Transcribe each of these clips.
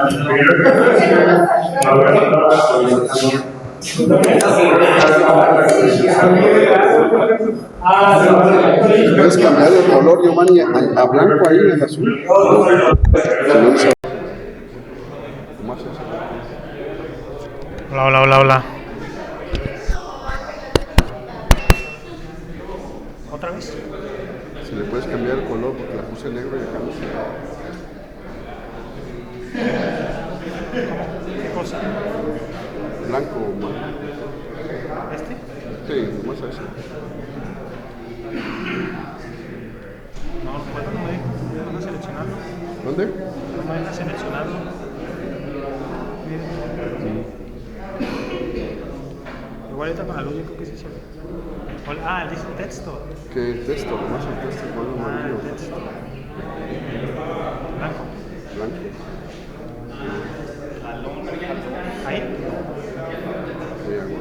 Puedes cambiar el color, Giovanni, a blanco ahí en el azul. Hola, hola, hola, hola. ¿Otra vez? Si le puedes cambiar el color porque la puse negro y acá no se ¿Qué cosa? blanco, man. ¿Este? Sí, nomás a eso. No, pues no me deja seleccionarlo. ¿Dónde? No me deja seleccionarlo. Igual ahorita con la luz yo creo que sí se ve. Dice texto. ¿Qué texto? Nomás el texto, el color amarillo. El texto. Blanco. Blanco. Ahí. Sí, agua.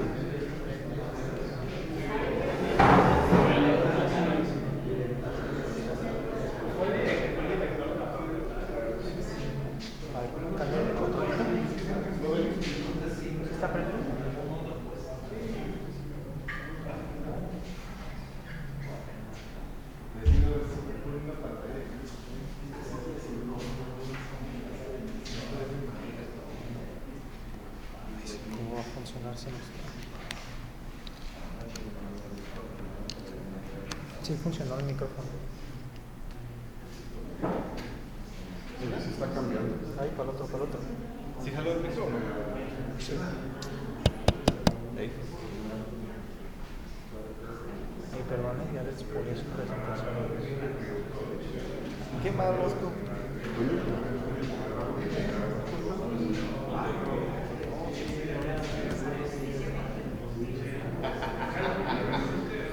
¿Está prendido? ¿Cómo va a funcionar sin esto? Sí funcionó el micrófono. Sí está cambiando. Ahí, para el otro, para el otro. ¿Sí jaló el micrófono? Sí. Ahí. Perdón, ya les ponía su presentación. ¿Qué más, Rosco?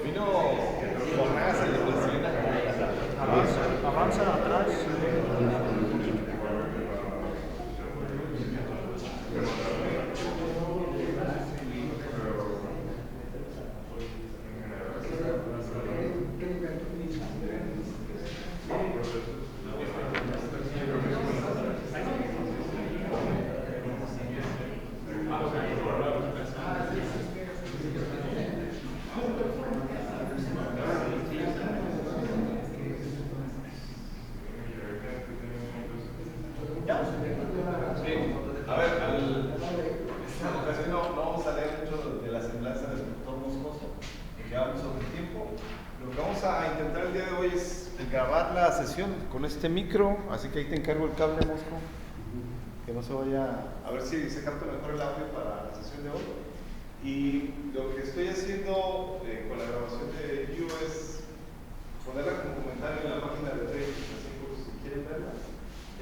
Vino con raza y recién. Avanza atrás. A ver, esta ocasión no vamos a leer mucho de la semblanza del doctor Moscoso, porque llevamos sobre el tiempo. Lo que vamos a intentar el día de hoy es grabar la sesión con este micro, así que ahí te encargo el cable, Mosco, que no se vaya, a ver si se capta mejor el audio para la sesión de hoy. Y lo que estoy haciendo con la grabación de You es ponerla como comentario en la página de Facebook, así por si quieren verla.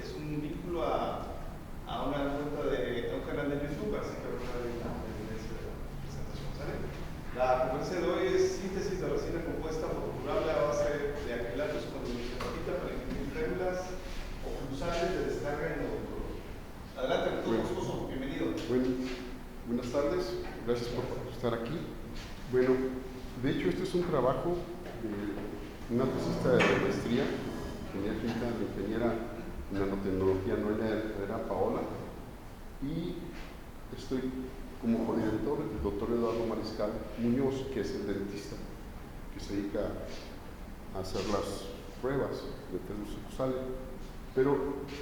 Es un vínculo a una cuenta de un canal de YouTube, así que vamos a ver la evidencia de la presentación. ¿Sale? La conferencia de hoy es síntesis de resina compuesta procurable a base de acrilatos con isoprapita para imprimir férulas o flusales de descarga en odontología. Adelante, doctor Moscoso, bienvenido. Buenas tardes, gracias por estar aquí. Bueno, de hecho este es un trabajo de una tesista de maestría, ingeniera química, ingeniera en nanotecnología Noelia Herrera Paola, y estoy como codirector del doctor Eduardo Mariscal Muñoz, que es el dentista que se dedica a hacer las pruebas de férulas bucales. Pero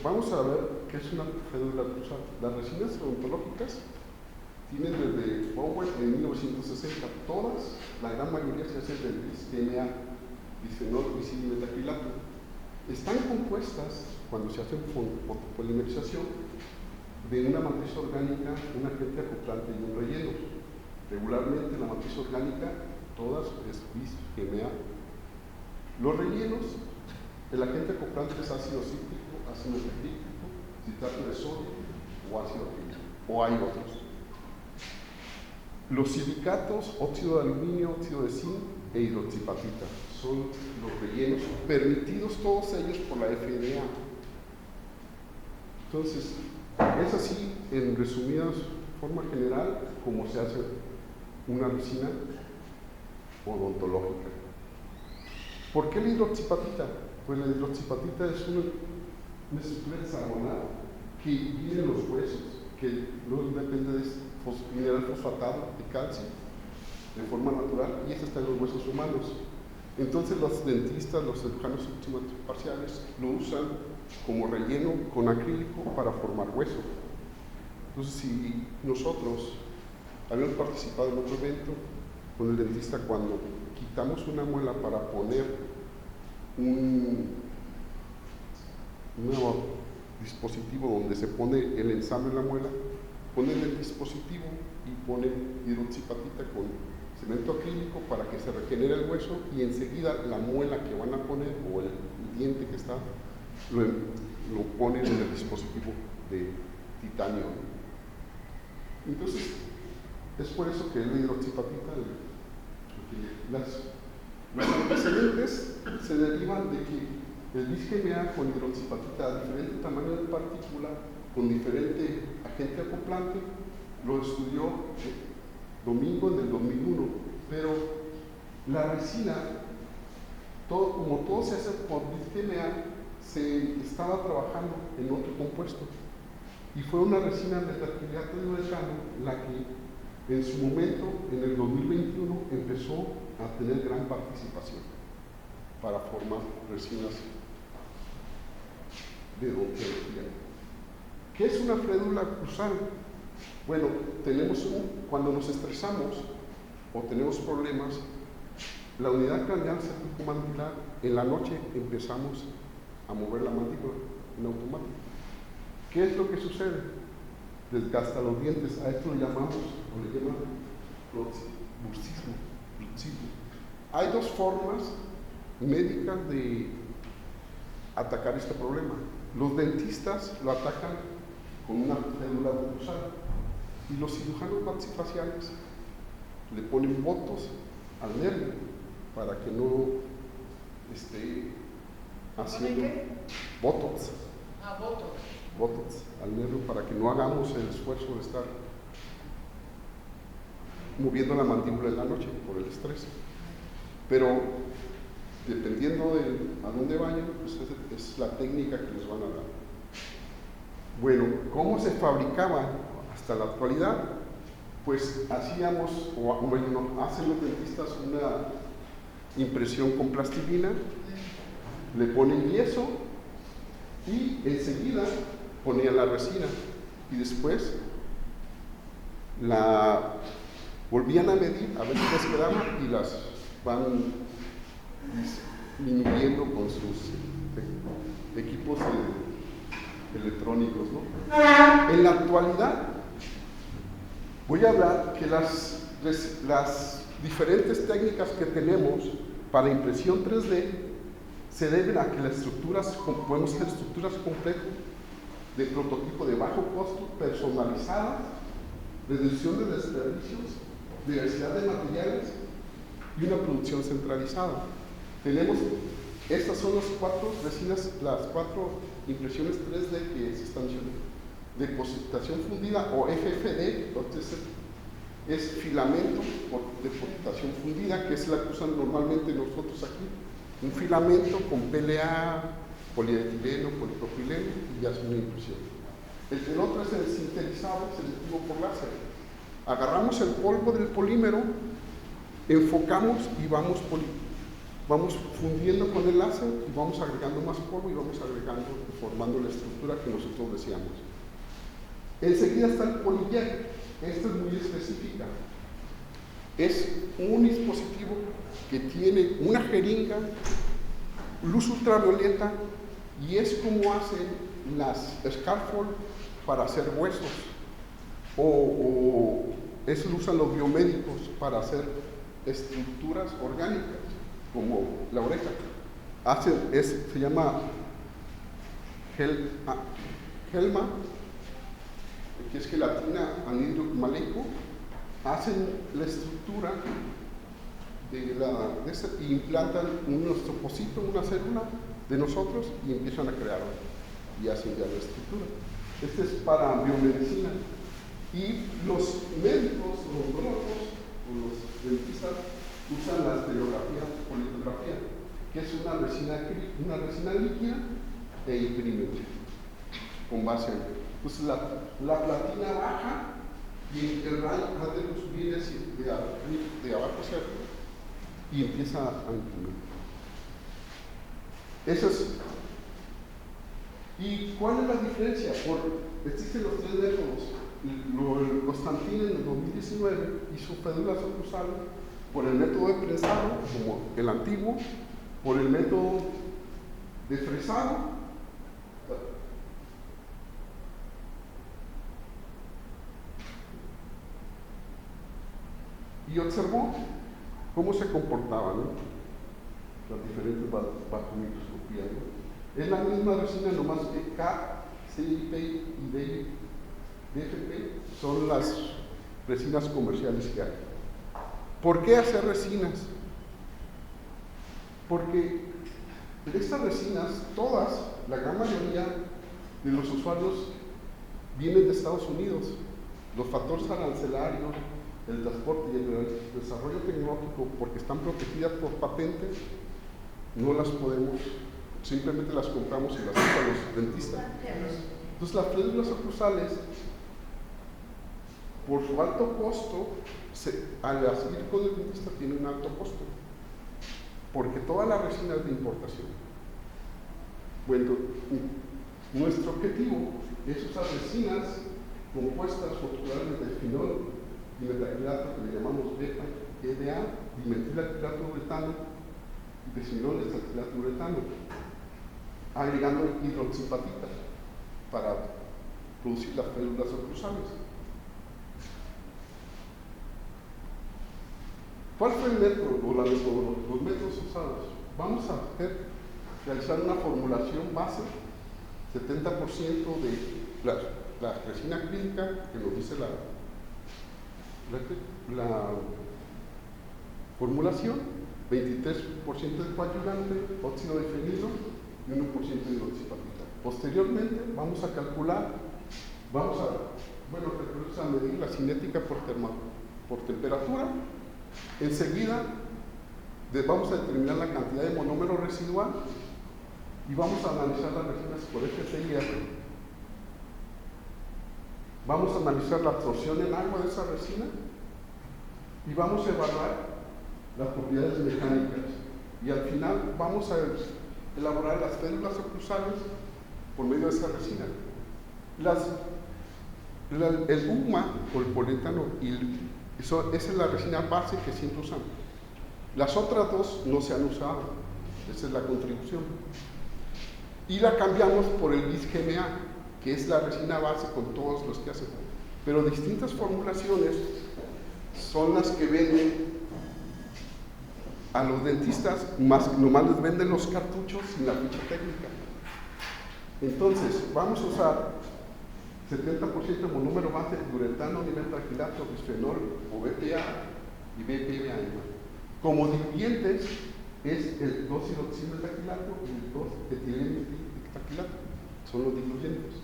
vamos a ver qué es una fédula bucal. Las resinas odontológicas tienen desde Bowen en 1960, todas, la gran mayoría se hace del TMA, bisfenol, glicina y metacrilato. Están compuestas, cuando se hace fotopolimerización, de una matriz orgánica, un agente acoplante y un relleno. Regularmente la matriz orgánica, todas es bis-GMA. Los rellenos, el agente acoplante es ácido cítrico, ácido salicílico, citrato de sodio o ácido acrílico, o hay otros. Los silicatos, óxido de aluminio, óxido de zinc e hidroxipatita son los rellenos permitidos todos ellos por la FDA. Entonces, es así, en resumidas forma general, como se hace una resina odontológica. ¿Por qué la hidroxipatita? Pues la hidroxipatita es una estructura hexagonal que vienen los huesos, que luego depende de mineral fosfatado de calcio de forma natural, y eso está en los huesos humanos. Entonces los dentistas, los cirujanos parciales lo usan como relleno con acrílico para formar hueso. Entonces, si nosotros habíamos participado en otro evento con el dentista, cuando quitamos una muela para poner un nuevo dispositivo donde se pone el ensamble en la muela, ponen el dispositivo y ponen hidroxipatita con cemento acrílico para que se regenere el hueso, y enseguida la muela que van a poner o el diente que está lo ponen en el dispositivo de titanio. Entonces es por eso que la hidroxipatita, los antecedentes se derivan de que el bis-GMA con hidroxipatita a diferente tamaño de partícula, con diferente agente acoplante, lo estudió Domingo en el 2001, pero la resina, como todo se hace por bis-GMA, se estaba trabajando en otro compuesto, y fue una resina de metacrilato de uretano la que en su momento, en el 2021, empezó a tener gran participación para formar resinas de odontología. ¿Qué es una frédula occlusal? Bueno, cuando nos estresamos o tenemos problemas, la unidad craneal cervicomandibular, en la noche empezamos a mover la mandíbula en automático. ¿Qué es lo que sucede? Desgasta los dientes. A esto lo llamamos, o le llaman bruxismo. Hay dos formas médicas de atacar este problema. Los dentistas lo atacan con una frédula occlusal, y los cirujanos maxifaciales le ponen botox al nervio para que no esté haciendo botox. Botox al nervio para que no hagamos el esfuerzo de estar moviendo la mandíbula en la noche por el estrés. Pero dependiendo de a dónde vayan, pues es la técnica que les van a dar. Bueno, ¿cómo se fabricaba hasta la actualidad? Pues hacíamos, hacen los dentistas una impresión con plastilina, le ponen yeso y enseguida ponían la resina, y después la volvían a medir a ver si les quedaba, y las van disminuyendo con sus equipos electrónicos, ¿no? En la actualidad voy a hablar que las diferentes técnicas que tenemos para impresión 3D se deben a que las estructuras, podemos hacer estructuras complejas de prototipo de bajo costo, personalizadas, reducción de desperdicios, diversidad de materiales y una producción centralizada. Estas son las cuatro resinas, las cuatro impresiones 3D que se están haciendo. Depositación fundida o FFD, entonces es filamento de depositación fundida, que es la que usan normalmente nosotros aquí. Un filamento con PLA, polietileno, polipropileno, y hace una impresión. El otro es el sintetizado selectivo por láser. Agarramos el polvo del polímero, enfocamos y vamos fundiendo con el láser, y vamos agregando más polvo y vamos agregando, formando la estructura que nosotros deseamos. Enseguida está el PolyJet. Esta es muy específica. Es un dispositivo que tiene una jeringa, luz ultravioleta, y es como hacen las scaffold para hacer huesos, o eso lo usan los biomédicos para hacer estructuras orgánicas, como la oreja. Se llama Helma, que es gelatina anhidro maleico. Hacen la estructura y implantan un osteopocito, una célula de nosotros, y empiezan a crearlo y hacen ya la estructura. Este es para biomedicina. Y los médicos, los odontólogos o los dentistas usan la estereografía o litografía, que es una resina líquida, e imprimen con base Entonces la platina baja y el rayo viene de abajo hacia arriba y empieza a imprimir. Eso es. ¿Y cuál es la diferencia? Existen los tres métodos. Constantin en el 2019 hizo fédulas occlusales por el método de prensado, como el antiguo, por el método de fresado, y observó cómo se comportaban, ¿no?, las diferentes bajo microscopía, ¿no? Es la misma resina, nomás que K, CIP y DFP son las resinas comerciales que hay. ¿Por qué hacer resinas? Porque de estas resinas, todas, la gran mayoría de los usuarios vienen de Estados Unidos. Los factores arancelarios, el transporte y el desarrollo tecnológico, porque están protegidas por patentes, no las podemos, simplemente las compramos y las usan los dentistas. Entonces las fédulas occlusales, por su alto costo, al seguir con el dentista tiene un alto costo, porque toda la resina es de importación. Bueno, nuestro objetivo es usar resinas compuestas particularmente de fenol y metacrilato, que le llamamos EDA, dimetilacrilato-uretano, y de fenol estacrilato-uretano, agregando hidroxipatita para producir las fédulas occlusales. ¿Cuál fue el método o la metodología? Los métodos usados. Vamos a realizar una formulación base, 70% de la resina acrílica, que nos dice la formulación, 23% de coagulante, óxido de fenilo y 1% de hidroxipatita. Posteriormente vamos a calcular, vamos a medir la cinética por temperatura. Enseguida vamos a determinar la cantidad de monómero residual y vamos a analizar las resinas por FTIR. Vamos a analizar la absorción en agua de esa resina y vamos a evaluar las propiedades mecánicas. Y al final vamos a elaborar las fédulas occlusales por medio de esa resina. El UMA o el poliuretano, esa es la resina base que siempre usamos. Las otras dos no se han usado, esa es la contribución. Y la cambiamos por el BIS-GMA, que es la resina base con todos los que hacen. Pero distintas formulaciones son las que venden a los dentistas, nomás les venden los cartuchos sin la ficha técnica. Entonces, vamos a usar 70% de monómero base de uretano, dimetilacrilato, bisfenol o BPA y BPA. Como diluyentes es el 2-hidroximetacrilato y el 2-etilenglictacrilato, son los diluyentes.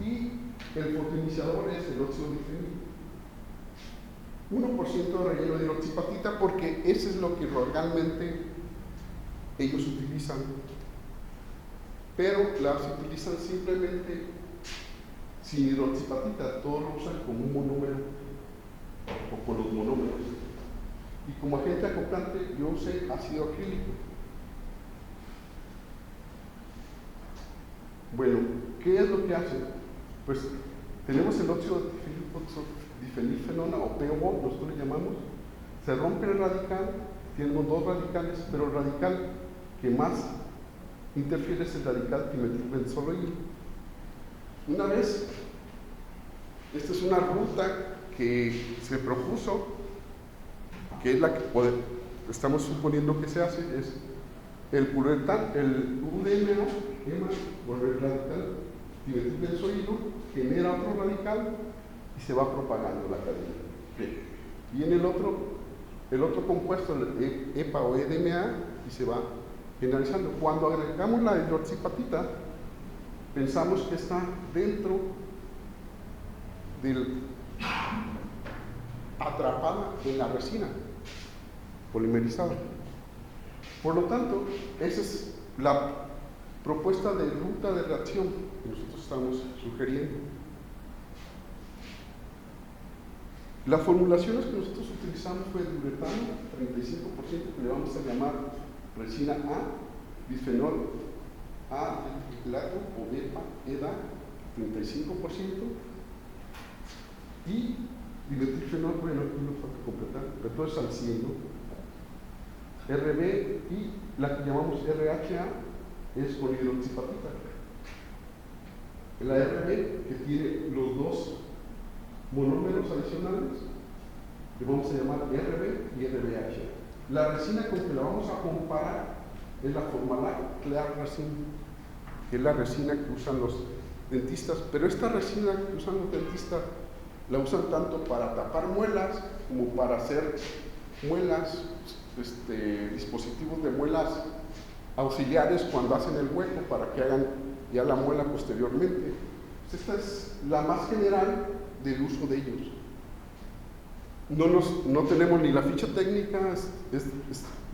Y el fotoiniciador es el óxido de fenil. 1% de relleno de hidroxipatita, porque eso es lo que realmente ellos utilizan, pero las utilizan simplemente sin hidroxipatita, todos lo usan como un monómero o con los monómeros. Y como agente acoplante yo usé ácido acrílico. Bueno, ¿qué es lo que hacen? Pues tenemos el óxido de difenilfenona o PO, nosotros le llamamos. Se rompe el radical, tenemos dos radicales, pero el radical que más interfiere es el radical dimetilbenzoloil. Una vez, esta es una ruta que se propuso, que es la que estamos suponiendo que se hace, es el poliuretano, el UDMA, o el radical dimetilbenzoilo, genera otro radical y se va propagando la cadena. Bien. Y en el otro compuesto, el EPA o EDMA, y se va generalizando. Cuando agregamos la hidroxipatita, pensamos que está dentro atrapada en la resina polimerizada. Por lo tanto, esa es propuesta de ruta de reacción que nosotros estamos sugiriendo. Las formulaciones que nosotros utilizamos fue de uretano, 35%, que le vamos a llamar resina A, bisfenol A, etilato o EDA, 35%, y dimetilfenol, bueno, aquí nos falta completar, pero todo es al 100, ¿no? RB y la que llamamos RHA es con hidroxipatita. La RB, que tiene los dos monómeros adicionales, le vamos a llamar RB y RBH. La resina con que la vamos a comparar es la Formalac Clear Resin, que es la resina que usan los dentistas, pero esta resina que usan los dentistas la usan tanto para tapar muelas como para hacer muelas, dispositivos de muelas auxiliares cuando hacen el hueco para que hagan ya la muela posteriormente. Esta es la más general del uso de ellos. No tenemos ni la ficha técnica,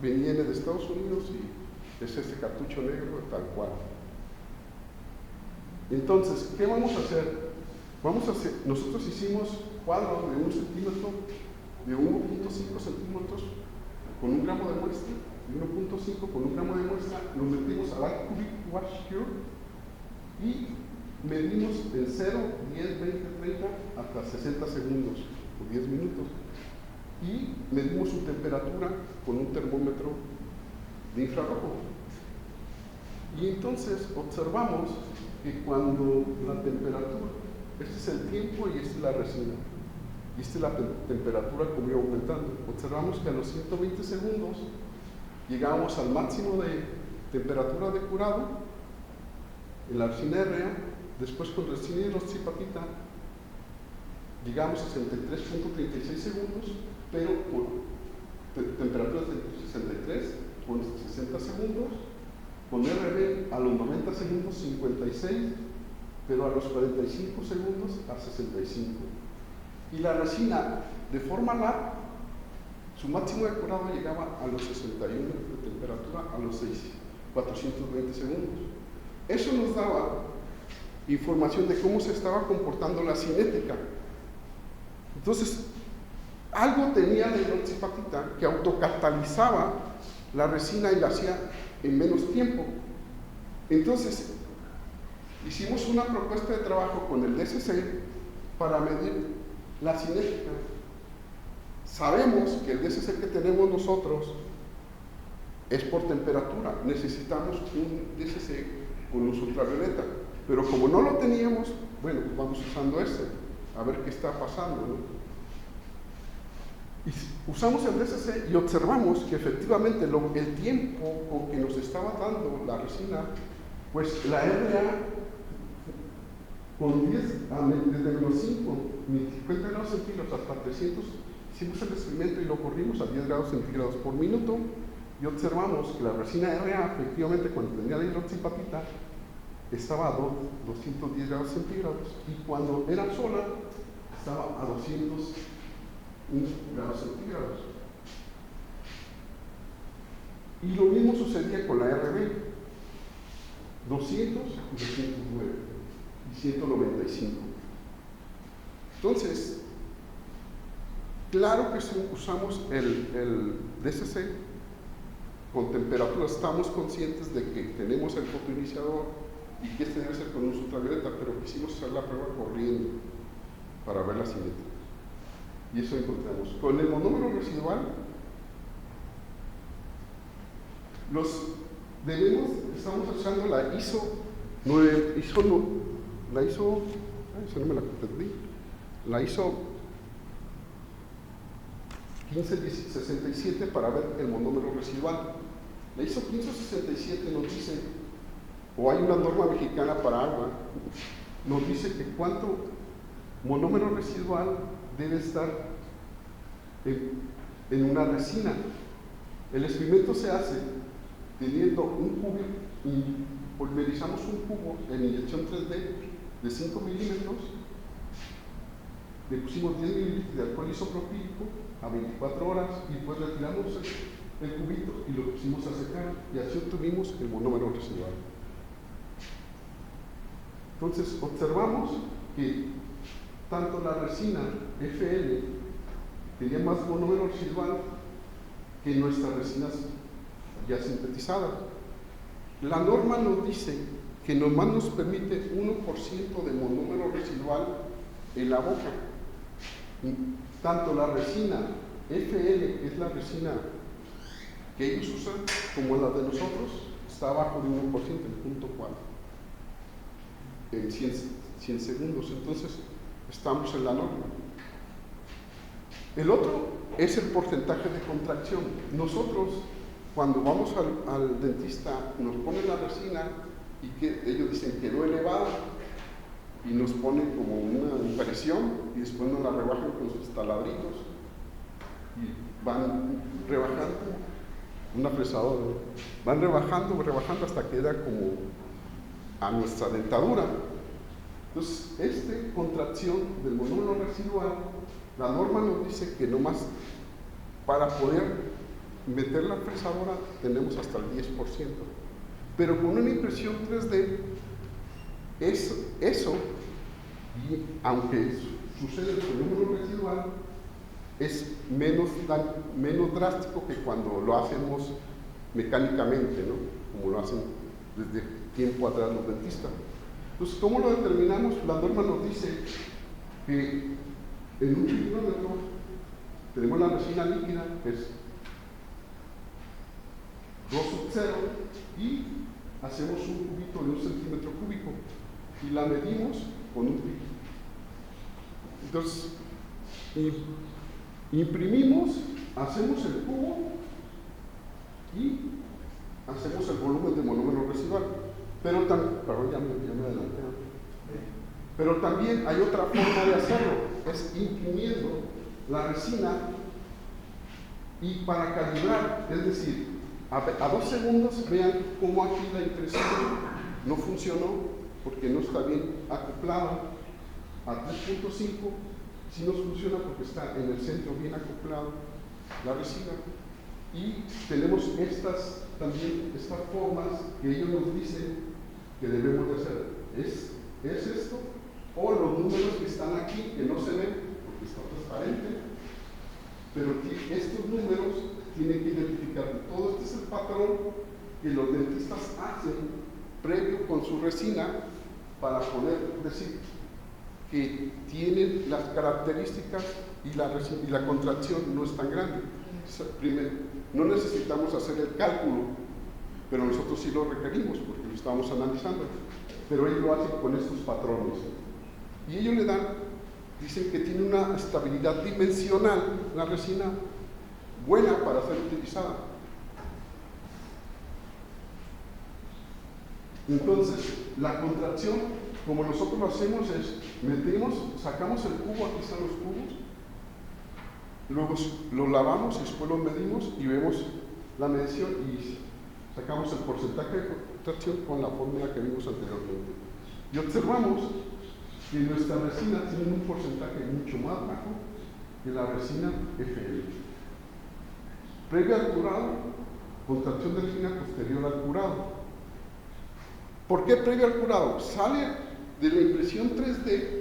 viene de Estados Unidos y es este cartucho negro tal cual. Entonces, ¿qué vamos a hacer? Nosotros hicimos cuadros de 1 centímetro, de 1.5 centímetros con 1 gramo de muestra, de 1.5 con 1 gramo de muestra, lo metimos a la Cubic Wash Cure y medimos en 0, 10, 20, 30 hasta 60 segundos o 10 minutos y medimos su temperatura con un termómetro de infrarrojo. Y entonces observamos que cuando la temperatura, este es el tiempo y esta es la resina, y esta es la temperatura como iba aumentando, observamos que a los 120 segundos llegamos al máximo de temperatura de curado en la resina RA. Después con resina hidroxipatita llegamos a 63.36 segundos, pero por temperatura de 63 con 60 segundos, con RB a los 90 segundos 56, pero a los 45 segundos a 65. Y la resina de Formalac, su máximo de curado llegaba a los 61 de temperatura a los 420 segundos. Eso nos daba información de cómo se estaba comportando la cinética. Entonces, algo tenía la hidroxipatita que autocatalizaba la resina y la hacía en menos tiempo. Entonces, hicimos una propuesta de trabajo con el DSC para medir la cinética. Sabemos que el DSC que tenemos nosotros es por temperatura. Necesitamos un DSC con luz ultravioleta. Pero como no lo teníamos, bueno, pues vamos usando este, a ver qué está pasando, ¿no? Y usamos el DSC y observamos que efectivamente el tiempo con que nos estaba dando la resina, pues la RA con 10, desde menos 5, 50 grados centígrados hasta 300, hicimos el experimento y lo corrimos a 10 grados centígrados por minuto y observamos que la resina RA, efectivamente, cuando tenía la hidroxipatita, estaba a 210 grados centígrados y cuando era sola, estaba a 201 grados centígrados. Y lo mismo sucedía con la RB, 200, 209 y 195. Entonces, claro que si usamos el DSC con temperatura, estamos conscientes de que tenemos el fotoiniciador y que este debe ser con luz ultravioleta, pero quisimos hacer la prueba corriendo para ver la cinética. Y eso encontramos. Con el monómero residual, estamos usando la ISO 1567 para ver el monómero residual. La ISO 1567 nos dice, o hay una norma mexicana para agua, nos dice que cuánto monómero residual debe estar en una resina. El experimento se hace teniendo un cubo y polimerizamos un cubo en inyección 3D de 5 milímetros, le pusimos 10 mililitros de alcohol isopropílico a 24 horas y pues retiramos el cubito y lo pusimos a secar y así obtuvimos el monómero residual. Entonces observamos que tanto la resina FL tenía más monómero residual que nuestras resinas ya sintetizadas. La norma nos dice que nomás nos permite 1% de monómero residual en la boca. Y tanto la resina FL, que es la resina que ellos usan, como la de nosotros, está abajo de 1%, en 0.4, en 100 segundos. Entonces, estamos en la norma. El otro es el porcentaje de contracción. Nosotros, cuando vamos al dentista, nos ponen la resina y que ellos dicen que quedó elevada y nos ponen como una impresión y después nos la rebajan con sus taladritos y van rebajando, una fresadora, van rebajando hasta que queda como a nuestra dentadura. Entonces, contracción del monómero residual, la norma nos dice que nomás para poder meter la fresadora tenemos hasta el 10%. Pero con una impresión 3D, eso y aunque sucede el monómero residual, es menos drástico que cuando lo hacemos mecánicamente, ¿no? Como lo hacen desde tiempo atrás los dentistas. Entonces, ¿cómo lo determinamos? La norma nos dice que en un milímetro tenemos la resina líquida, que es 2/0, y hacemos un cubito de 1 centímetro cúbico y la medimos con un pico. Entonces, imprimimos, hacemos el cubo y hacemos el volumen de monómero residual. Pero ya me adelanté. Pero también hay otra forma de hacerlo, es imprimiendo la resina y para calibrar, es decir, a 2 segundos vean cómo aquí la impresión no funcionó porque no está bien acoplada. A 3.5 sí nos funciona porque está en el centro bien acoplado la resina. Y tenemos estas formas que ellos nos dicen que debemos de hacer. Es esto, o los números que están aquí, que no se ven porque está transparente, pero estos números tienen que identificar todo. Este es el patrón que los dentistas hacen previo con su resina para poder decir que tienen las características y la contracción no es tan grande. Primero, no necesitamos hacer el cálculo, pero nosotros sí lo requerimos porque lo estamos analizando. Pero ellos lo hacen con estos patrones. Y ellos le dan, dicen que tiene una estabilidad dimensional, una resina buena para ser utilizada. Entonces, la contracción, como nosotros lo hacemos, es sacamos el cubo, aquí están los cubos, luego lo lavamos y después lo medimos y vemos la medición y sacamos el porcentaje de contracción con la fórmula que vimos anteriormente. Y observamos que nuestra resina tiene un porcentaje mucho más bajo que la resina FL. Previo al curado, contracción de resina posterior al curado. ¿Por qué previo al curado? Sale de la impresión 3D,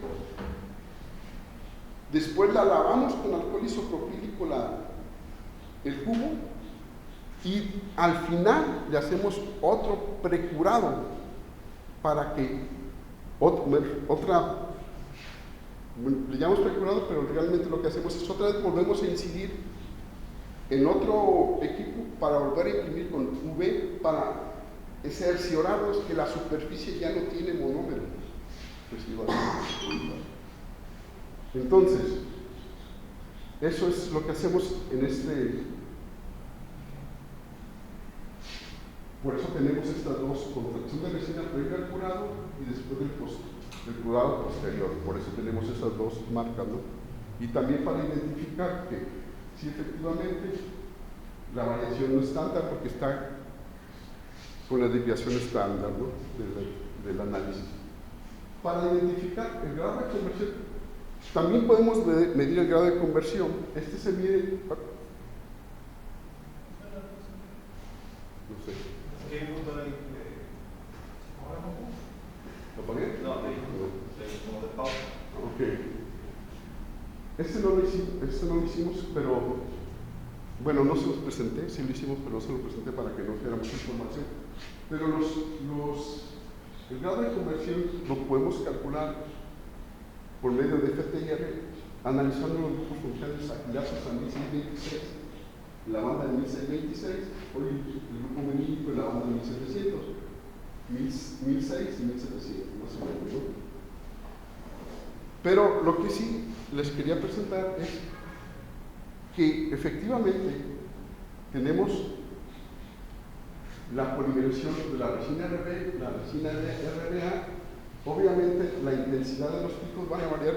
después la lavamos con alcohol isopropílico el cubo y al final le hacemos otro precurado para que le llamamos precurado, pero realmente lo que hacemos es otra vez volvemos a incidir en otro equipo para volver a imprimir con UV para cerciorarnos que la superficie ya no tiene monómero residual. Entonces, eso es lo que hacemos en por eso tenemos estas dos, contracción de resina previa al curado y después del curado posterior. Por eso tenemos esas dos marcas, ¿no? Y también para identificar que si efectivamente la variación no es tanta porque está con la desviación estándar, ¿no? del análisis. Para identificar el grado de conversión, también podemos medir el grado de conversión. Este se mide. No sé. ¿Qué punto de ahí? ¿Lo pagué? No, de Este no lo hicimos, pero bueno, no se los presenté, sí lo hicimos, pero no se lo presenté para que no fuera mucha información. Pero el grado de conversión lo podemos calcular por medio de FTIR, analizando los grupos funcionales aquilatos a 1626, la banda de 1626, hoy el grupo menílico y la banda de 1700, 1006 y 1700, más o menos, ¿no? Pero lo que sí les quería presentar es que efectivamente tenemos la polimerización de la resina RB, la resina RBA. Obviamente la intensidad de los picos van a variar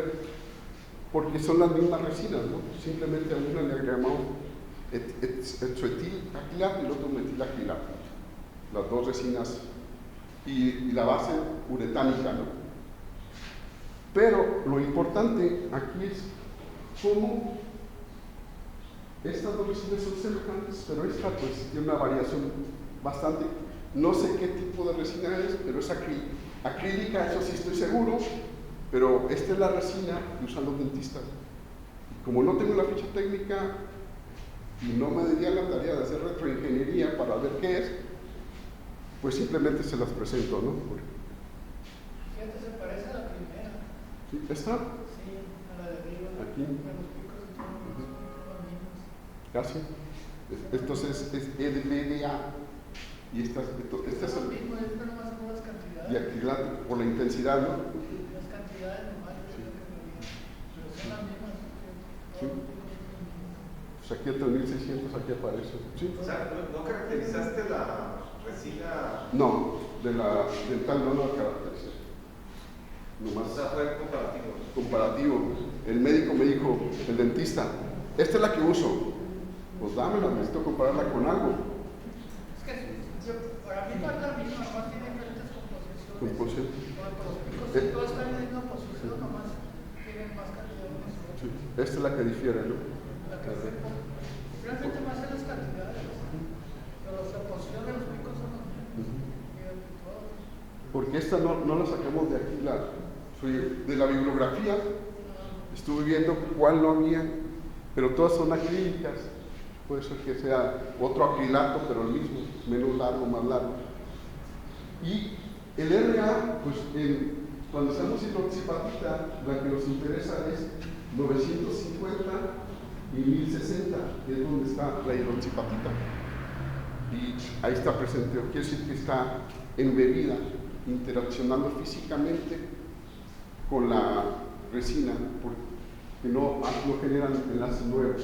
porque son las mismas resinas, ¿no? Simplemente a una le agregamos etoetilacrilato y el otro metilacrilato, las dos resinas y la base uretánica, ¿no? Pero lo importante aquí es cómo estas dos resinas son semejantes, pero esta pues tiene una variación bastante. No sé qué tipo de resina es, pero es acrílica, eso sí estoy seguro, pero esta es la resina que usan los dentistas. Y como no tengo la ficha técnica y no me daría la tarea de hacer retroingeniería para ver qué es, pues simplemente se las presento, ¿no? Fíjate, se parece a la primera. ¿Sí? ¿Esta? Sí, a la de arriba. Aquí. Los picos y todos los mismos. Casi. Entonces es EDBDA. Y esta es lo mismo, esto nomás son las cantidades. Y acrilato, por la intensidad, ¿no? Las cantidades nomás, sí. Pero son las mismas. Sí. Pues aquí el 3600, aquí aparece. ¿Sí? O sea, ¿no caracterizaste la resina? No, del tal no lo caracteriza. Nomás. O sea, fue comparativo. Comparativo. El médico me dijo, el dentista, esta es la que uso. Pues dámela, necesito compararla con algo. Es que para mí no es la misma, nomás tiene diferentes composiciones. Composición. Los picos todos están en la misma posición, nomás tienen más cantidad de unos. Sí. Esta es la que difiere, ¿no? La que realmente más en las cantidades. Pero la posición de los picos son los mismos. Porque esta no la sacamos de aquí, de la bibliografía. Estuve viendo cuál no había, pero todas son acrílicas. Puede ser que sea otro acrilato, pero el mismo, menos largo, más largo. Y el RA, pues cuando hacemos hidroxipatita, la que nos interesa es 950 y 1060, que es donde está la hidroxipatita. Y ahí está presente, quiere decir que está embebida, interaccionando físicamente con la resina, porque no generan enlaces nuevos.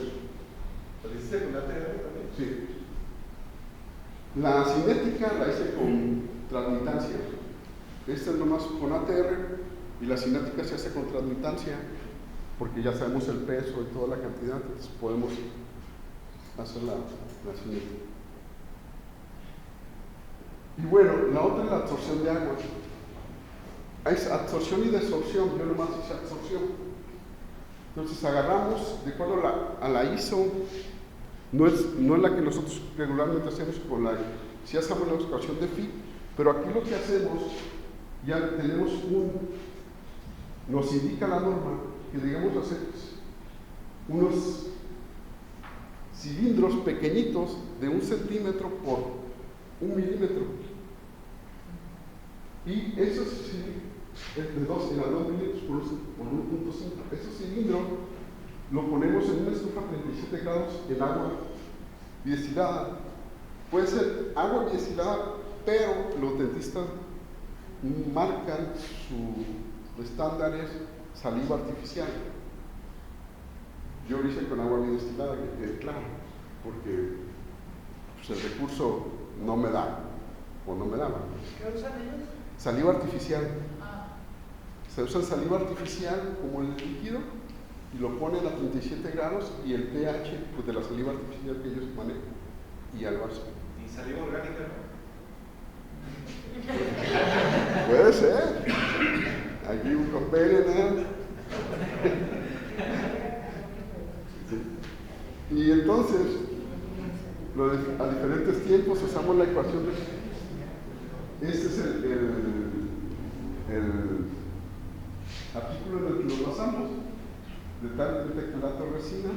¿Lo hiciste con ATR también? Sí. La cinética la hice con transmitancia. Esta es nomás con ATR y la cinética se hace con transmitancia porque ya sabemos el peso y toda la cantidad, entonces podemos hacer la cinética. Y bueno, la otra es la absorción de agua. Hay absorción y desorción, yo nomás hice absorción. Entonces agarramos, de acuerdo a la ISO, no es la que nosotros regularmente hacemos con si hacemos la excavación de FIT, pero aquí lo que hacemos, ya tenemos nos indica la norma que debemos hacer unos cilindros pequeñitos de 1 centímetro por 1 milímetro. Y esos de 2 milímetros por 1.5. Esos cilindros lo ponemos en una estufa a 37 grados en agua destilada. Puede ser agua destilada, pero los dentistas marcan sus estándares saliva artificial. Yo lo hice con agua destilada, que quede claro, porque pues, el recurso no me da, o no me daba. ¿Qué usan ellos? Saliva artificial. Se usa saliva artificial como el líquido y lo ponen a 37 grados y el pH pues, de la saliva artificial que ellos manejan y al vaso. ¿Y saliva orgánica no? Puede ser. Aquí un papel, ¿no? Sí. Y entonces, a diferentes tiempos usamos la ecuación de... Este es el artículo en el que nos basamos. de tal detectorato de resina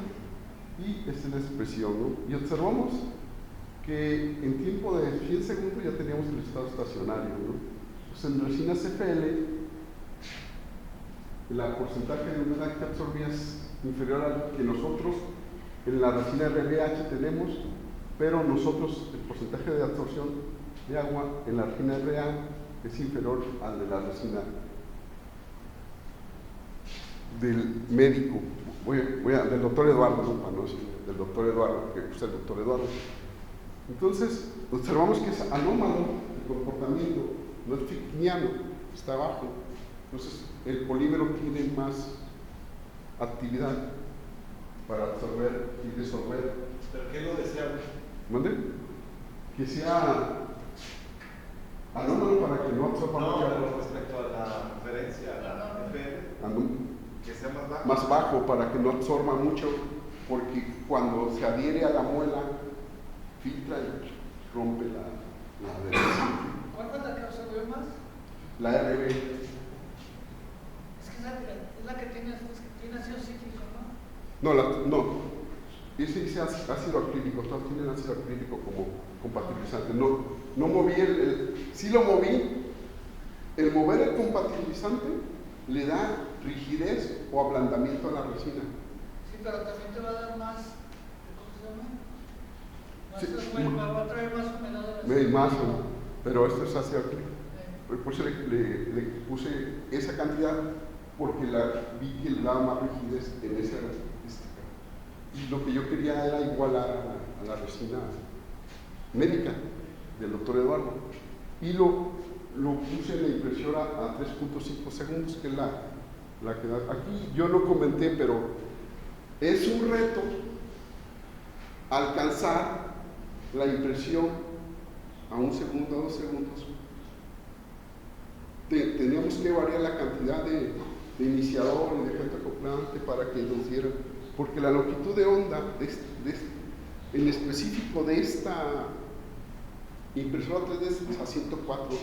y esta es la expresión, ¿no? Y observamos que en tiempo de 100 segundos ya teníamos el estado estacionario, ¿no? Pues en resina CFL el porcentaje de humedad que absorbía es inferior al que nosotros en la resina RBH tenemos, pero nosotros el porcentaje de absorción de agua en la resina RA es inferior al de la resina del médico, del doctor Eduardo, ¿no? Para no decir del doctor Eduardo, que usa el doctor Eduardo. Entonces, observamos que es anómalo el comportamiento, no es fictiniano, está abajo. Entonces, el polímero tiene más actividad para absorber y disolver. ¿Pero qué lo deseamos? ¿Mande? Que sea anómalo para que no absorba No, mucha pero respecto a la referencia, a la FL, que sea más bajo. más bajo para que no absorba mucho, porque cuando se adhiere a la muela, filtra y rompe la adherencia. ¿Cuál fue la que absorbió más? La RB. Es que es la que tiene ácido cítrico, ¿no? No. Ese dice ácido acrílico, todos tienen ácido acrílico como compatibilizante. No moví sí lo moví. El mover el compatibilizante le da rigidez o ablandamiento a la resina. Sí, pero también te va a dar más, ¿cómo se llama? Sí. Va a traer más humedad a la resina. Más, pero esto es ácido acrílico. Por eso le puse esa cantidad, porque vi que le daba más rigidez en esa característica. Y lo que yo quería era igualar a la resina médica del doctor Eduardo. Y lo puse en la impresora a 3.5 segundos, que es la que da. Aquí yo no comenté, pero es un reto alcanzar la impresión a 1 segundo, a 2 segundos. Teníamos que variar la cantidad de iniciador y de efecto acoplante para que nos diera, porque la longitud de onda en específico de esta impresora 3D es a 104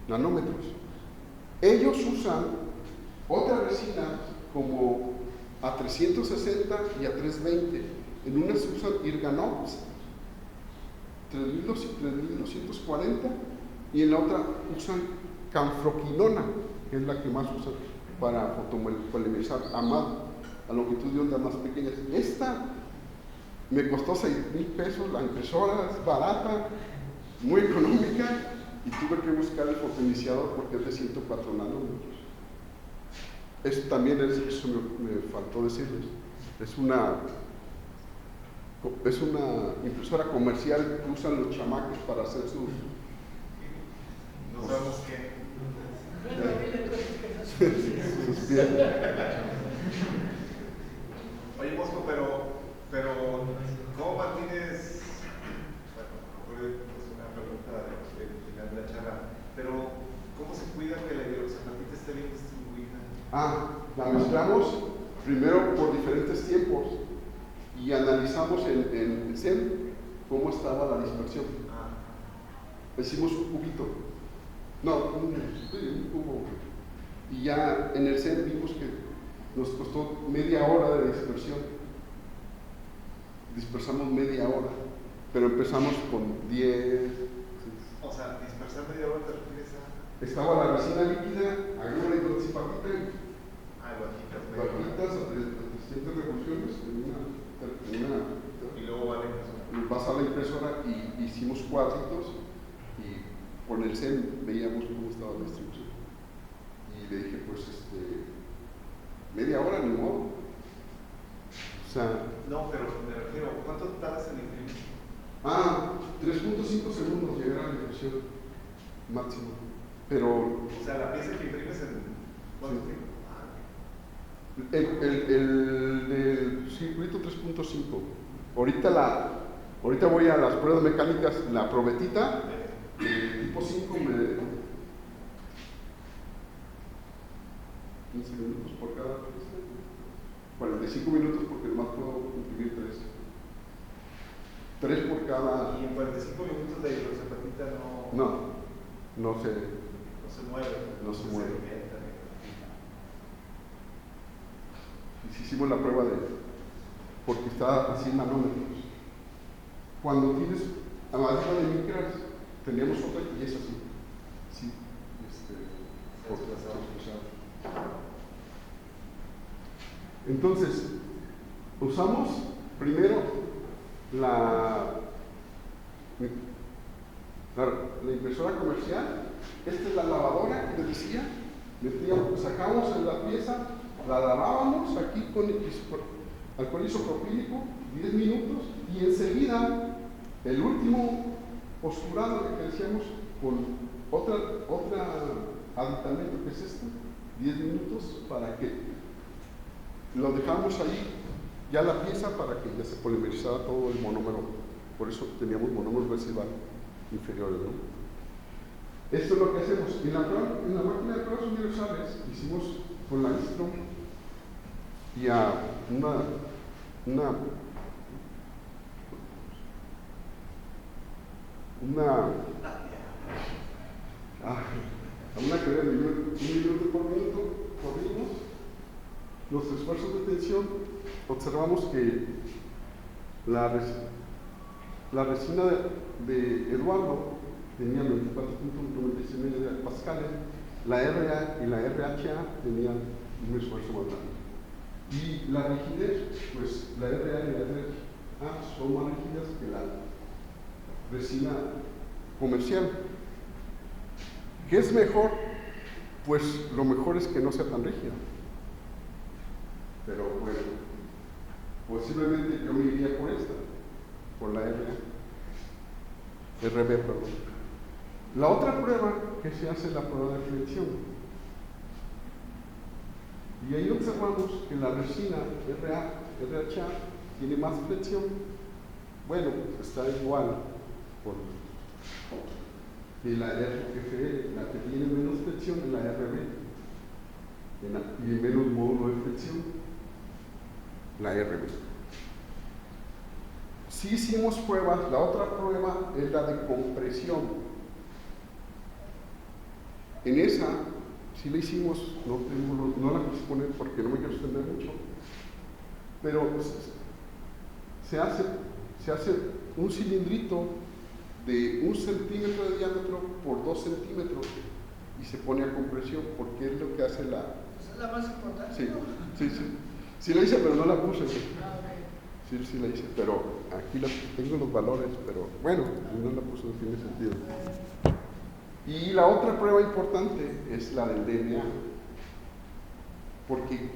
nanómetros. Ellos usan otras resinas como a 360 y a 320. En unas usan Irganox 3240 y en la otra usan canfroquinona, que es la que más usan para fotopolimerizar a longitud de ondas más pequeñas. Esta me costó $6,000, la impresora es barata, muy económica, y tuve que buscar el fotoiniciador porque es de 104 nanómetros. Eso también eso me faltó decirles. Es una impresora comercial que usan los chamacos para hacer sus... No sabemos qué. sus pies. Oye, Mosco, pero ¿cómo mantienes? Bueno, es una pregunta del final de la charla, pero ¿cómo se cuida que la hidroxapatita esté bien distribuida? La mezclamos primero por diferentes tiempos y analizamos en CEN cómo estaba la dispersión. Hicimos un cubito. No, un cubo. Y ya en el CEN vimos que nos costó media hora de dispersión. Dispersamos media hora, pero empezamos con 10. O sea, dispersar media hora te refieres a... Estaba la resina líquida, agrego la hidroxapatita y lo agitas a 300 revoluciones y luego va a la impresora. Vas a la impresora y hicimos cuadritos y con el CEN veíamos cómo estaba la distribución. Y le dije, pues, media hora, ni modo. O sea... No, pero me refiero, ¿cuánto tardas en imprimir? 3.5 segundos llegar a la impresión máximo. Pero... O sea, la pieza que imprimes en... ¿cuánto tiempo? El del circuito 3.5. Ahorita voy a las pruebas mecánicas, la probetita, tipo 5 me... 15 minutos por cada pieza. 45 minutos porque nomás puedo imprimir 3. 3 por cada... Y en 45 minutos de hidroxapatita No se mueve. No se mueve. hicimos la prueba porque está a 100 nanómetros. Cuando tienes arriba de micras, teníamos otra y es así. Sí, entonces, usamos primero la impresora comercial. Esta es la lavadora que les decía. Sacábamos la pieza, la lavábamos aquí con alcohol isopropílico 10 minutos y enseguida el último oscurado que decíamos con otra aditamento que es este, 10 minutos para que lo dejamos ahí ya la pieza para que ya se polimerizara todo el monómero. Por eso teníamos monómeros residual inferiores, ¿no? Esto es lo que hacemos. En la máquina de pruebas universales hicimos con la Istro y a una que era un minuto por minuto, corrimos los esfuerzos de tensión, observamos que la resina de Eduardo tenía 24.96 pascales, la RA y la RHA tenían un esfuerzo más grande. Y la rigidez, pues la RA y la RHA son más rígidas que la resina comercial. ¿Qué es mejor? Pues lo mejor es que no sea tan rígida. Pero bueno, posiblemente yo me iría por esta, por la RB, perdón. La otra prueba que se hace es la prueba de flexión. Y ahí observamos que la resina RHA tiene más flexión. Bueno, está igual que la RFE, la que tiene menos flexión es la RB y menos módulo de flexión, la RB. Sí hicimos pruebas. La otra prueba es la de compresión. En esa sí la hicimos, no la quise poner porque no me quiero extender mucho, pero se hace un cilindrito de 1 centímetro de diámetro por 2 centímetros y se pone a compresión porque es lo que hace la... ¿Esa es la más importante? Sí. Sí la hice, pero no la puse. Okay. Sí la hice, pero aquí tengo los valores, pero bueno, no la puse, no tiene sentido. Y la otra prueba importante es la del DNA, porque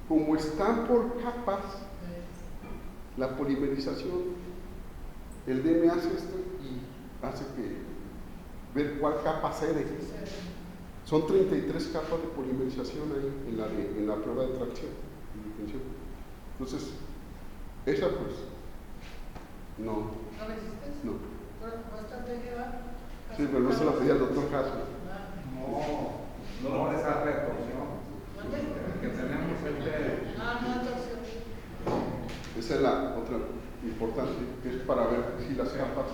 como están por capas, la polimerización, el DNA hace esto y hace que ver cuál capa cede. Son 33 capas de polimerización ahí en la prueba de tracción y distensión. Entonces, esa pues, no. ¿No la hiciste? No. ¿No está pegada? Sí, pero no se la pedía al doctor Castro. No, esa retorsión. Que tenemos no, torsión. Esa es la otra importante, que es para ver si las capas.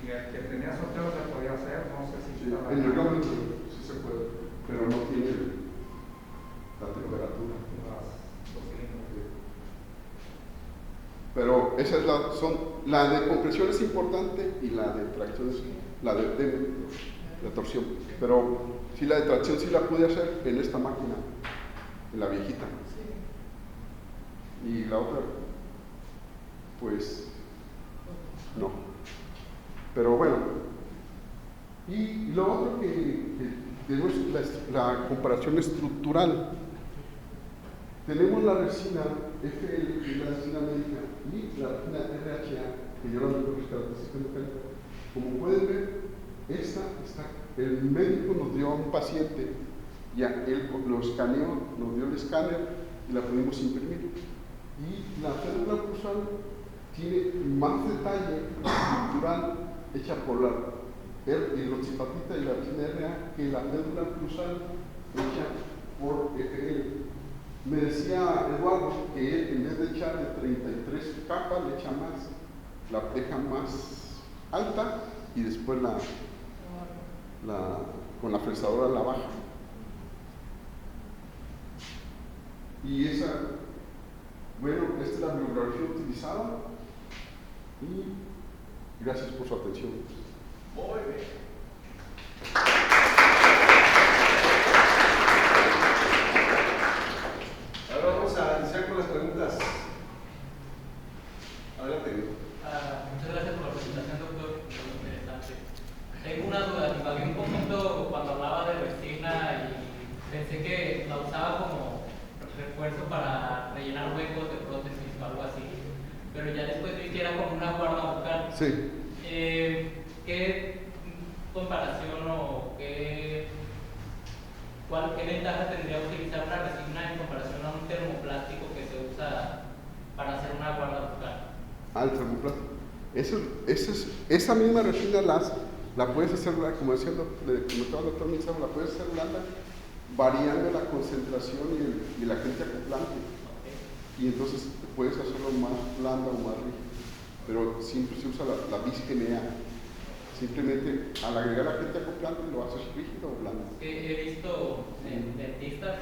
Que tenía sorteo se podía hacer, no sé si. Sí, en el reglamento sí se puede, pero no tiene la temperatura. Pero esa es la de compresión es importante y la de tracción es la de torsión. Pero sí, la de tracción sí la pude hacer en esta máquina, en la viejita. Y la otra, pues, no. Pero bueno. Y lo otro que tenemos la comparación estructural. Tenemos la resina FL, que es la resina médica, y la resina RHA, que yo la tengo que características mecánicas. Como pueden ver, el médico nos dio a un paciente, ya él lo escaneó, nos dio el escáner y la pudimos imprimir. Y la célula cruzal tiene más detalle estructural hecha por la hidroxipatita y la resina RHA que la célula cruzal hecha por FL. Me decía Eduardo que él, en vez de echarle 33 capas, le echa más, la deja más alta y después con la fresadora la baja. Y esa Bueno, esta es la bibliografía utilizada y gracias por su atención. Muy bien. Ahora vamos a iniciar con las preguntas. Adelante. Muchas gracias por la presentación, doctor. Muy interesante. Tengo una duda. Divagué un poquito cuando hablaba de resina y pensé que la usaba como refuerzo para rellenar huecos de prótesis o algo así. Pero ya después vi que era como una guarda bucal. Sí. ¿Qué comparación o qué ventaja tendría utilizar una resina en comparación a un termoplástico que se usa para hacer una guarda bucal? Al termoplástico. Esa misma resina la puedes hacer, como decía el doctor Mizano, la puedes hacer blanda variando la concentración y el agente acoplante. Y entonces puedes hacerlo más blanda o más rígida. Pero siempre se usa la bisphenol. Simplemente al agregar agente acoplante lo haces rígido o blando. He visto dentistas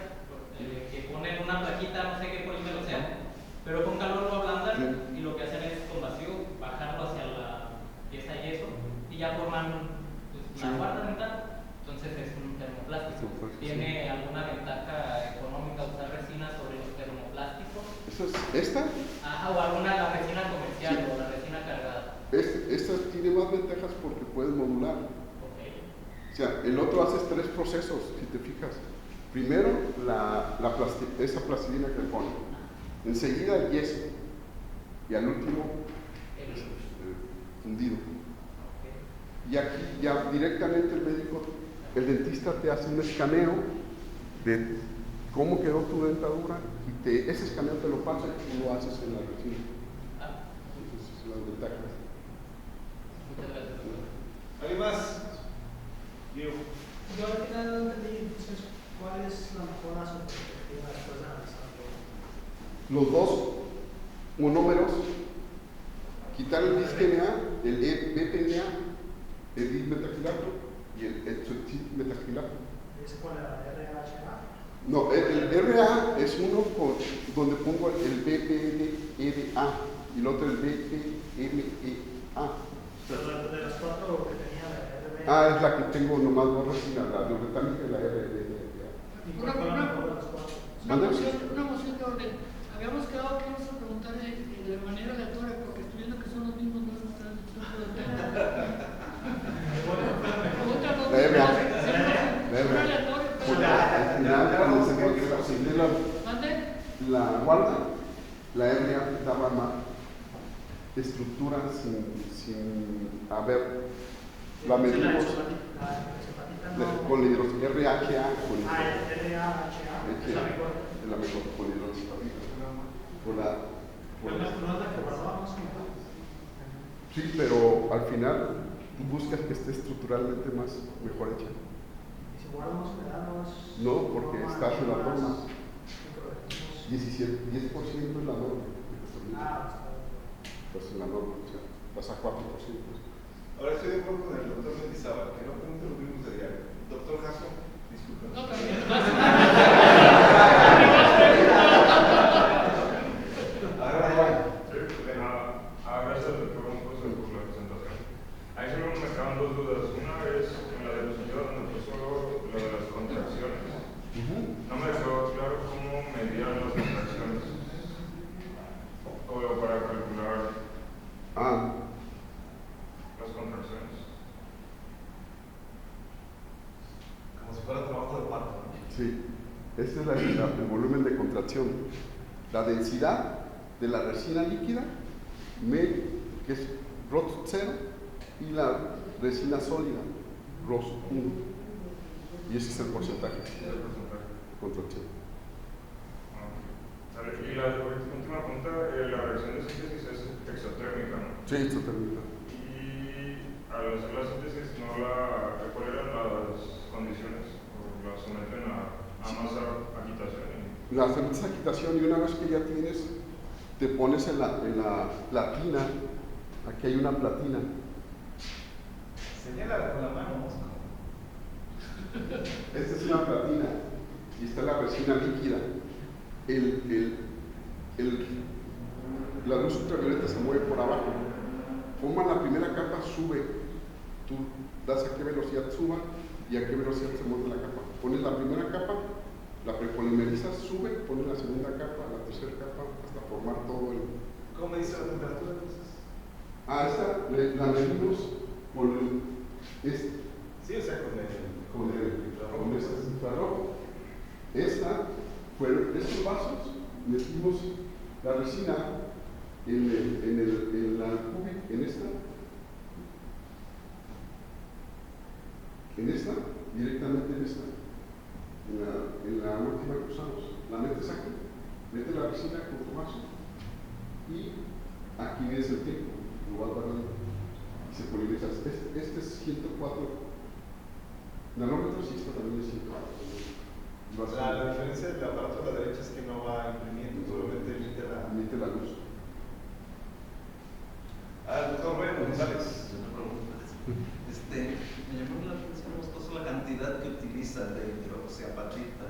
que ponen una plaquita, no sé qué polímero sea, pero con calor lo ablandan y lo que hacen es con vacío bajarlo hacia la pieza de yeso y ya forman la guarda dental. Entonces es un termoplástico. ¿Tiene alguna ventaja económica usar resina sobre los termoplásticos? ¿Esta? Ajá, o alguna la resina comercial o la resina cargada. Esta tiene más ventajas porque puedes modular. Okay. O sea, el otro haces 3 procesos, si te fijas. Primero, esa plastilina que le ponen. Enseguida el yeso. Y al último, fundido. Okay. Y aquí ya directamente el dentista te hace un escaneo de cómo quedó tu dentadura y ese escaneo te lo pasa y lo haces en la resina. Entonces, las ventajas. Muchas gracias, doctor. ¿Alguien más? Diego. Yo al final no entendí, entonces, ¿cuál es la mejor a su perspectiva después de analizarlo? Los dos monómeros, quitar el bisphenol, el BPNA, el dimetacrilato y el metacrilato. ¿Es con la RHA? No, el RA es uno donde pongo el BPDA y el otro el BPMEA. Pero de las 4 que tenía la RBA. Es la que tengo nomás dos resinas, la neurotánica y la RBA. ¿Y cuál fue la mejor de las 4? Una moción de orden. Habíamos quedado que íbamos a preguntar de manera aleatoria, porque estoy viendo que son los mismos dos transcripción por el tema. La RBA. Al final, cuando se consigue la guarda, la RBA daba más estructura sin haber la medimos con la hidroxapatita RHA con RHA es la mejor. Es la mejor con hidroxapatita ¿No es la que guardábamos? Sí, pero al final buscas que esté estructuralmente mejor hecha. ¿Y si guardamos pedados? No, porque estás en la norma. 10% es la norma. Pues en la norma, o sea, vas a 4%. Ahora estoy de acuerdo con el doctor Mendizábal, que no pregunte los mismos de diario. Doctor Jasso, disculpen. No, también. Gracias, doctor Moncoso, por la presentación. Ahí solo me quedan dos dudas. Una es en la de los señores donde puso lo de las contracciones. No me quedó claro cómo medían las contracciones. O para calcular las contracciones. Como si fuera trabajo de parto, ¿no? Sí, este es el volumen de contracción. La densidad de la resina líquida, que es ROT 0, y la resina sólida, ROS 1. Y ese es el porcentaje de contracción. Y la última pregunta, la reacción de síntesis es exotérmica, ¿no? Sí, exotérmica. Y al hacer la síntesis, ¿cuáles eran las condiciones? ¿O la someten a más agitación? La sometes a agitación y una vez que ya tienes, te pones en la platina. Aquí hay una platina. Señala con la mano, Mosco. Esta es una platina y esta es la resina líquida. la luz ultravioleta se mueve por abajo. Forma la primera capa, sube. Tú das a qué velocidad suba y a qué velocidad se mueve la capa. Pones la primera capa, la prepolimerizas, sube, pones la segunda capa, la tercera capa, hasta formar todo el... ¿Cómo me dice la temperatura entonces? Esta la medimos con Sí, o sea, con este infrarrojo. Estos vasos, metimos la resina en la cubic, directamente en la última que usamos. La metes aquí, metes la resina con tu vaso y aquí es el tiempo, lo vas guardando y se poliniza. Este es 104 nanómetros y esta también es 104. La diferencia del aparato de la derecha es que no va imprimiendo, solamente emite la luz. Doctor Rubén González. Me llamó la atención la cantidad que utiliza de hidroxiapatita.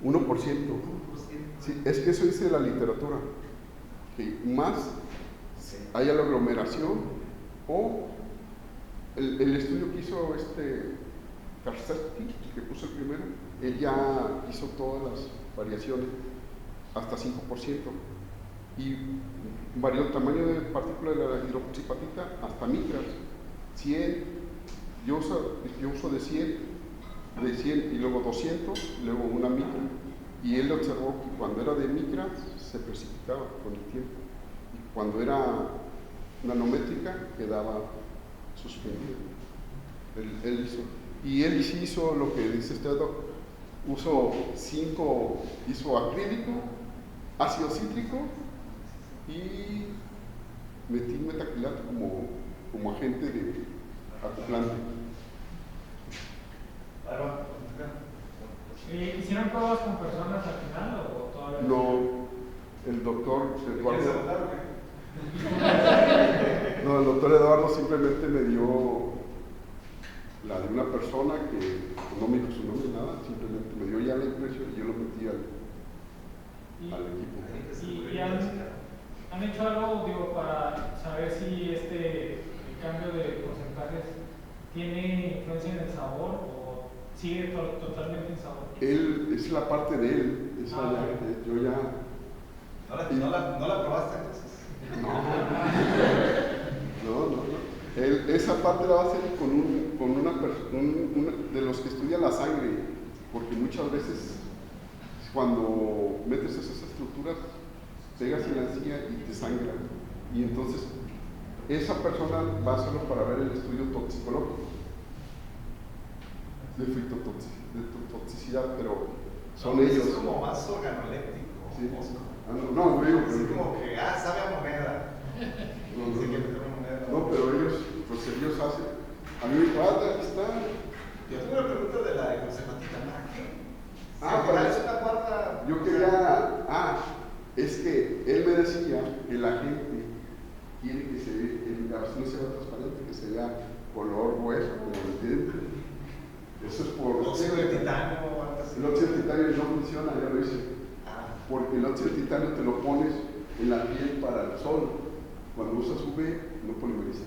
1%. Sí, es que eso dice la literatura. Que más haya la aglomeración o el estudio que hizo Karstensky, que puso el primero, él ya hizo todas las variaciones hasta 5% y varió el tamaño de partícula de la hidroxiapatita hasta micras, 100, yo uso de 100 y luego 200, luego una micra, y él observó que cuando era de micras se precipitaba con el tiempo y cuando era nanométrica quedaba suspendido. Él sí hizo lo que dice usted, hizo acrílico, ácido cítrico y metí metacrilato como agente de acoplante. ¿Hicieron pruebas con personas al final o todavía? No, el doctor Eduardo. No, el doctor Eduardo simplemente me dio la de una persona que no me dijo su nombre, nada, simplemente me dio ya la impresión y yo lo metí al equipo. ¿Y han hecho algo, para saber si el cambio de porcentajes tiene influencia en el sabor o sigue totalmente en sabor? Él, es la parte de él, yo ya... ¿No la probaste entonces? No. Esa parte la va a hacer con una de los que estudian la sangre, porque muchas veces cuando metes esas estructuras pegas en la encía y te sangra, y entonces esa persona va a hacerlo para ver el estudio toxicológico de toxicidad, pero son ellos. Es como más organoléptico. Sí. No, digo, es como que, sabe a moneda. No, pero ellos hacen. A mí me dijo, aquí está. Yo tengo una pregunta de la hidroxiapatita, ¿para qué? Para una cuarta. Yo quería. Es que él me decía que la gente quiere que se vea, no se vea transparente, que se vea color hueso, eso es por. ¿El óxido de titanio o algo así? El óxido de titanio no funciona, ya lo hice. Porque el óxido de titanio te lo pones en la piel para el sol. Cuando usas UV, no polimeriza.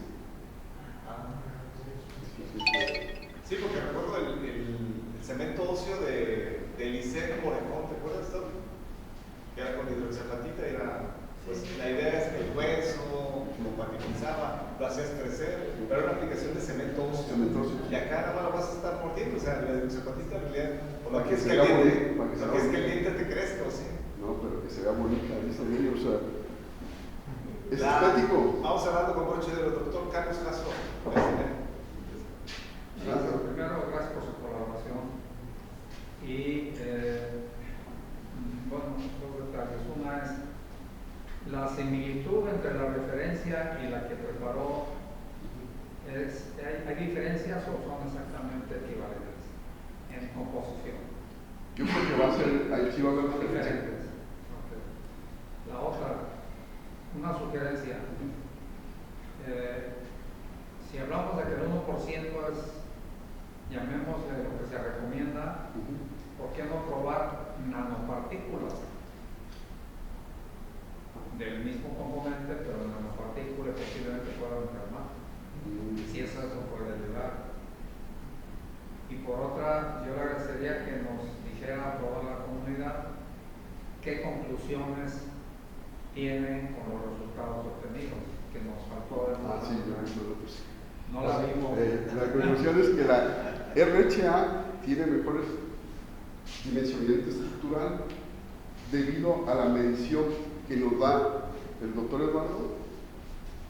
Sí, porque recuerdo el cemento óseo de Liceo Morejón, ¿te acuerdas, Tom? Que era con hidroxiapatita, la idea es que el hueso lo particularizaba, lo hacías crecer, pero era una aplicación de cemento óseo. Y acá nada más lo vas a estar mordiendo, o sea, la hidroxiapatita en realidad, por lo que es que el diente te crezca, ¿o sí? No, pero que se vea bonita, dice él, o sea, es estético. Vamos hablando con broche del doctor Carlos Castro. Primero, gracias por su colaboración. Y, dos detalles. Una es la similitud entre la referencia y la que preparó. ¿Hay diferencias o son exactamente equivalentes en composición? Yo creo que va a ser, ahí sí va a haber diferentes. Okay. La otra, una sugerencia. Si hablamos de que el 1% es, llamémosle lo que se recomienda, ¿por qué no probar nanopartículas? del mismo componente, pero en nanopartícula posiblemente pueda enfermar. Si eso se puede ayudar. Y por otra, yo le agradecería que nos dijera a toda la comunidad qué conclusiones tienen con los resultados obtenidos, que nos faltó de más. Sí, pues, no la vimos. La conclusión es que la RHA tiene mejores dimensionamiento estructural debido a la medición que nos da el doctor Eduardo.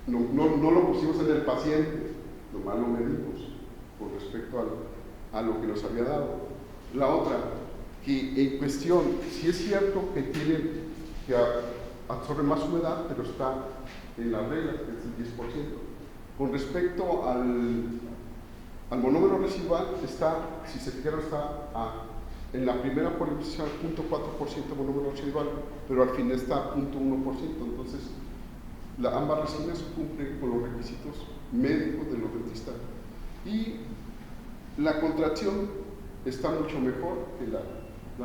No lo pusimos en el paciente, nomás lo medimos con respecto a lo que nos había dado. La otra, que en cuestión, sí es cierto que absorbe más humedad, pero está en las reglas, que es el 10%. Con respecto al monómero residual, si se fijaron, en la primera polarización 0.4% monómero residual, pero al final está 0.1%. Entonces, ambas resinas cumplen con los requisitos médicos de los dentistas. Y la contracción está mucho mejor que la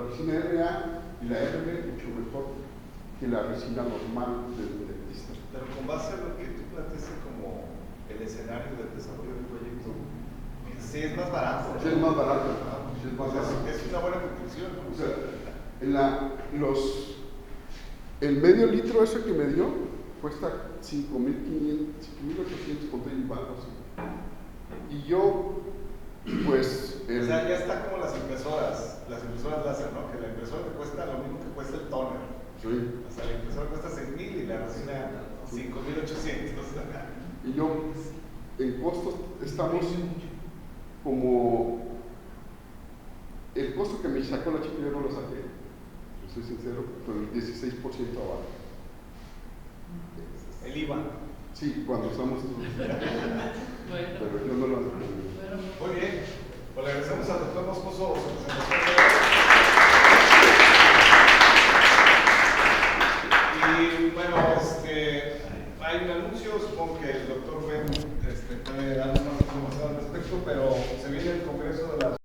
resina RA y la RB, mucho mejor que la resina normal del dentista. Pero con base a lo que tú planteaste como el escenario del desarrollo del proyecto, sí es más barato. Sí es más barato. Sí es más barato. Es una buena conclusión, ¿no? O sea, el medio litro ese que me dio cuesta 5.800 con baros. Y yo, pues... O sea, ya está como las impresoras láser, ¿no? Que la impresora te cuesta lo mismo que cuesta el toner. Sí. O sea, la impresora cuesta 6.000 y la resina 5.800. Y yo, en costos, estamos como... El costo que me sacó la chica yo no lo saqué, soy sincero, pero el 16% abajo. El IVA. Sí, cuando estamos... pero yo no lo saqué. Muy bien, pues le agradecemos al doctor Moscoso su presentación. Y bueno, hay un anuncio, supongo que el doctor Ben puede dar más información al respecto, pero se viene el congreso de la